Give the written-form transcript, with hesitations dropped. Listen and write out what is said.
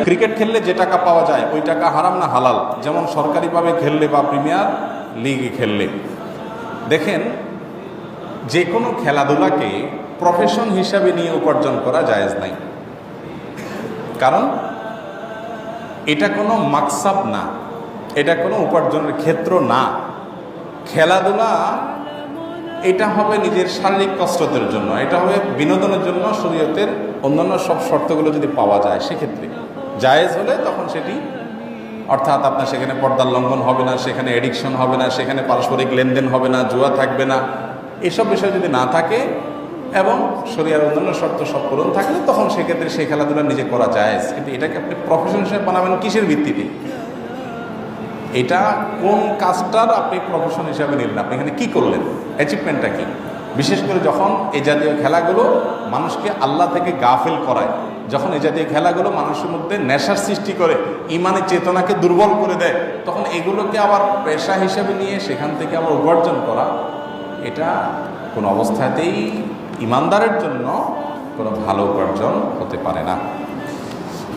Cricket খেললে যে টাকা পাওয়া যায় ওই টাকা হারাম না হালাল? যেমন সরকারিভাবে খেললে বা প্রিমিয়ার লিগে খেললে। দেখেন, যে কোনো খেলাধুলাকে প্রফেশন হিসাবে নিয়ে উপার্জন করা জায়েজ নাই। কারণ এটা কোনো মাকসাব না, এটা কোনো উপার্জনের ক্ষেত্র না। খেলাধুলা এটা হবে নিজের শারীরিক কসরতের জন্য, এটা হবে বিনোদনের জন্য। শরীয়তের অন্যান্য সব শর্তগুলো যদি পাওয়া যায় সেক্ষেত্রে জায়েজ হলে তখন সেটি, অর্থাৎ আপনার সেখানে পর্দার লঙ্ঘন হবে না, সেখানে এডিকশন হবে না, সেখানে পারস্পরিক লেনদেন হবে না, জুয়া থাকবে না, এসব বিষয় যদি না থাকে এবং শরীয়তের অন্যান্য শর্ত সব পূরণ থাকলে তখন সেক্ষেত্রে সেই খেলাধুলা নিজে করা জায়েজ। কিন্তু এটাকে আপনি প্রফেশন হিসেবে বানাবেন কিসের ভিত্তিতে? এটা কোন কাজটার আপনি প্রফেশন হিসাবে নিলেন? আপনি এখানে কি করলেন? অ্যাচিভমেন্টটা কি? বিশেষ করে যখন এই জাতীয় খেলাগুলো মানুষকে আল্লাহ থেকে গাফিল করায়, যখন এই জাতীয় খেলাগুলো মানুষের মধ্যে নেশার সৃষ্টি করে, ইমানের চেতনাকে দুর্বল করে দেয়, তখন এগুলোকে আবার পেশা হিসেবে নিয়ে সেখান থেকে আবার উপার্জন করা, এটা কোনো অবস্থাতেই ইমানদারের জন্য কোনো ভালো উপার্জন হতে পারে না।